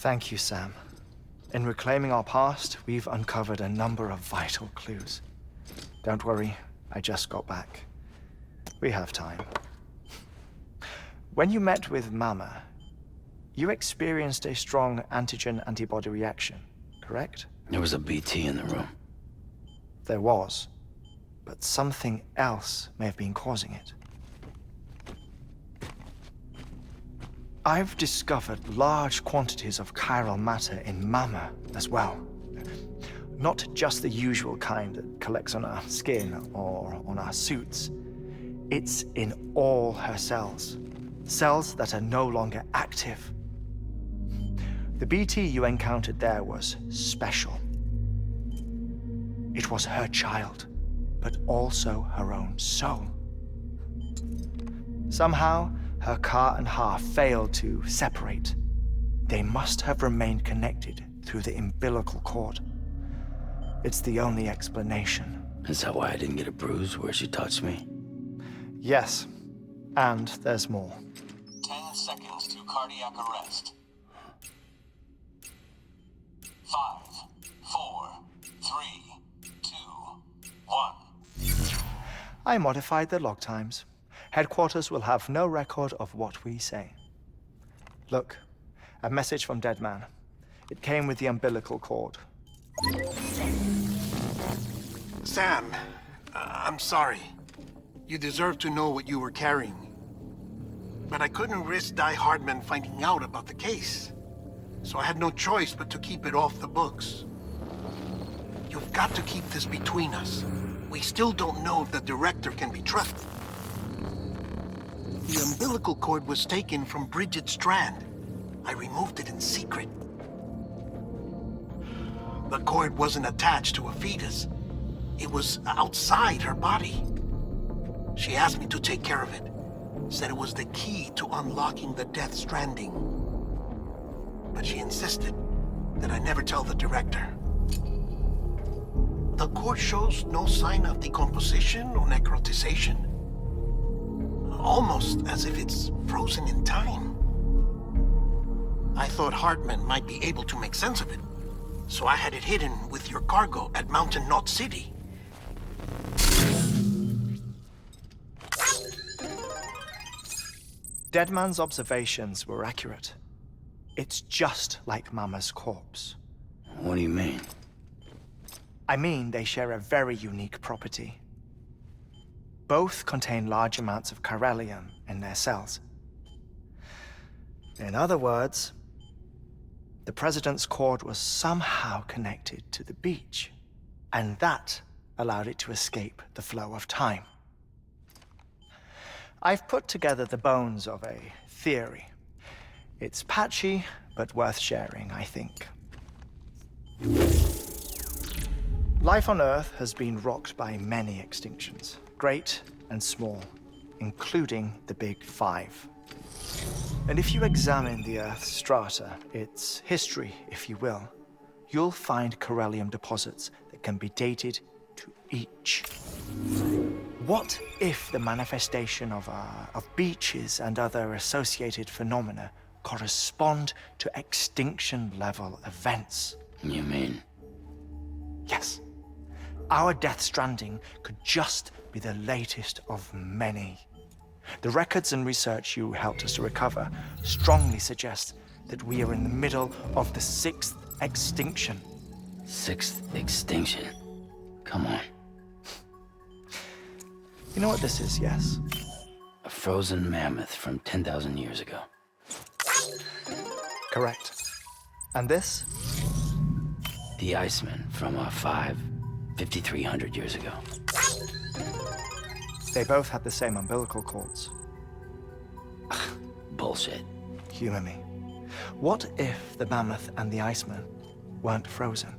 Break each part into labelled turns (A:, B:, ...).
A: Thank you, Sam. In reclaiming our past, we've uncovered a number of vital clues. Don't worry, I just got back. We have time. When you met with Mama, you experienced a strong antigen-antibody reaction, correct?
B: There was a BT in the room.
A: There was, but something else may have been causing it. I've discovered large quantities of chiral matter in Mama as well. Not just the usual kind that collects on our skin or on our suits. It's in all her cells. Cells that are no longer active. The BT you encountered there was special. It was her child, but also her own soul. Somehow, her car and half failed to separate. They must have remained connected through the umbilical cord. It's the only explanation.
B: Is that why I didn't get a bruise where she touched me?
A: Yes, and there's more.
C: 10 seconds to cardiac arrest. 5, 4, 3, 2, 1.
A: I modified the log times. Headquarters will have no record of what we say. Look, a message from Deadman. It came with the umbilical cord.
D: Sam, I'm sorry. You deserve to know what you were carrying. But I couldn't risk Heartman finding out about the case. So I had no choice but to keep it off the books. You've got to keep this between us. We still don't know if the director can be trusted. The umbilical cord was taken from Bridget Strand. I removed it in secret. The cord wasn't attached to a fetus. It was outside her body. She asked me to take care of it. Said it was the key to unlocking the Death Stranding. But she insisted that I never tell the director. The cord shows no sign of decomposition or necrotization. Almost as if it's frozen in time. I thought Heartman might be able to make sense of it, so I had it hidden with your cargo at Mountain Knot City.
A: Deadman's observations were accurate. It's just like Mama's corpse.
B: What do you mean?
A: I mean, they share a very unique property. Both contain large amounts of chiralium in their cells. In other words, the President's cord was somehow connected to the beach, and that allowed it to escape the flow of time. I've put together the bones of a theory. It's patchy, but worth sharing, I think. Life on Earth has been rocked by many extinctions, great and small, including the Big Five. And if you examine the Earth's strata, its history, if you will, you'll find chiralium deposits that can be dated to each. What if the manifestation of beaches and other associated phenomena correspond to extinction-level events?
B: You mean?
A: Yes. Our Death Stranding could just be the latest of many. The records and research you helped us to recover strongly suggest that we are in the middle of the 6th extinction.
B: 6th extinction? Come on.
A: You know what this is, yes?
B: A frozen mammoth from 10,000 years ago.
A: Correct. And this?
B: The Iceman from 5,300 years ago.
A: They both had the same umbilical cords.
B: Bullshit.
A: Humor me. What if the mammoth and the Iceman weren't frozen?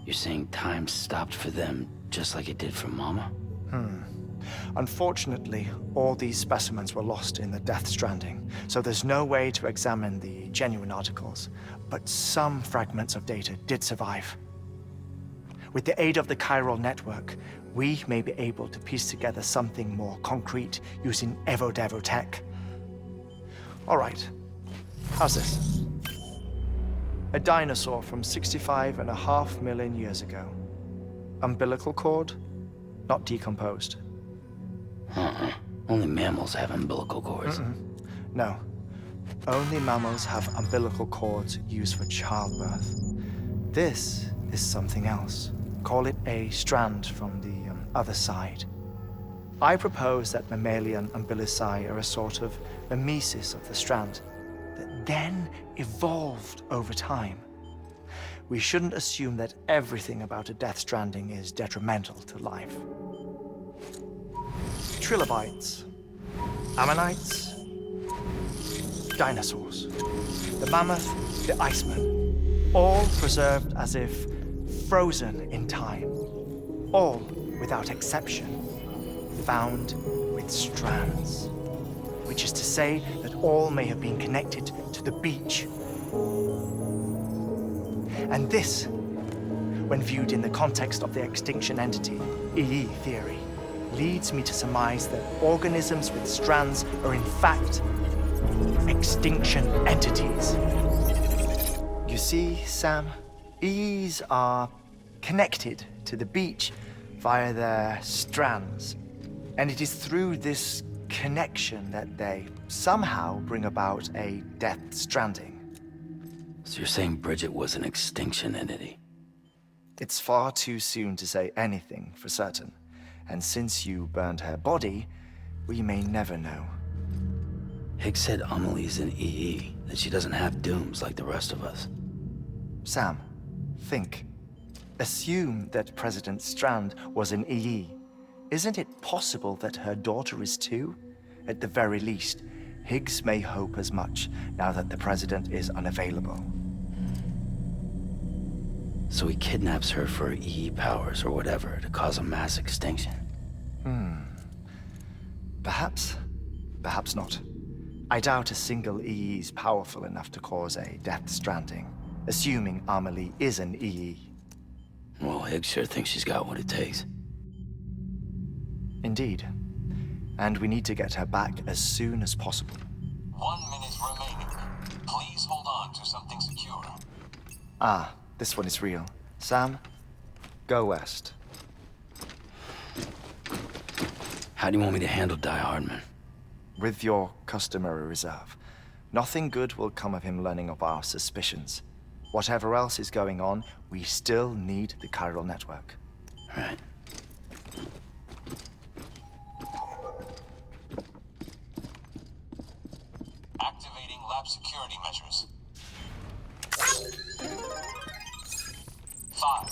B: You're saying time stopped for them just like it did for Mama?
A: Unfortunately, all these specimens were lost in the Death Stranding, so there's no way to examine the genuine articles, but some fragments of data did survive. With the aid of the chiral network, we may be able to piece together something more concrete using Evo-Devo tech. All right, how's this? A dinosaur from 65.5 million years ago. Umbilical cord? Not decomposed.
B: Only mammals have umbilical cords.
A: No. Only mammals have umbilical cords used for childbirth. This is something else. Call it a strand from the other side. I propose that mammalian umbilici are a sort of mimesis of the strand that then evolved over time. We shouldn't assume that everything about a death stranding is detrimental to life. Trilobites, ammonites, dinosaurs, the mammoth, the iceman, all preserved as if frozen in time, all without exception found with strands, which is to say that all may have been connected to the beach. And this, when viewed in the context of the extinction entity, EE theory, leads me to surmise that organisms with strands are in fact extinction entities. You see, Sam, EEs are connected to the beach via their strands. And it is through this connection that they somehow bring about a death stranding.
B: So you're saying Bridget was an extinction entity?
A: It's far too soon to say anything for certain. And since you burned her body, we may never know.
B: Higgs said Amelie's an EE, that she doesn't have dooms like the rest of us.
A: Sam, think. Assume that President Strand was an EE. Isn't it possible that her daughter is too? At the very least, Higgs may hope as much now that the president is unavailable.
B: So he kidnaps her for EE powers or whatever to cause a mass extinction.
A: Perhaps. Perhaps not. I doubt a single EE is powerful enough to cause a death stranding, assuming Amelie is an EE.
B: Well, Higgs sure thinks she's got what it takes.
A: Indeed. And we need to get her back as soon as possible.
C: 1 minute remaining. Please hold on to something secure.
A: Ah, this one is real. Sam, go west.
B: How do you want me to handle Die Hardman?
A: With your customary reserve. Nothing good will come of him learning of our suspicions. Whatever else is going on, we still need the chiral network.
B: Right.
C: Activating lab security measures. 5,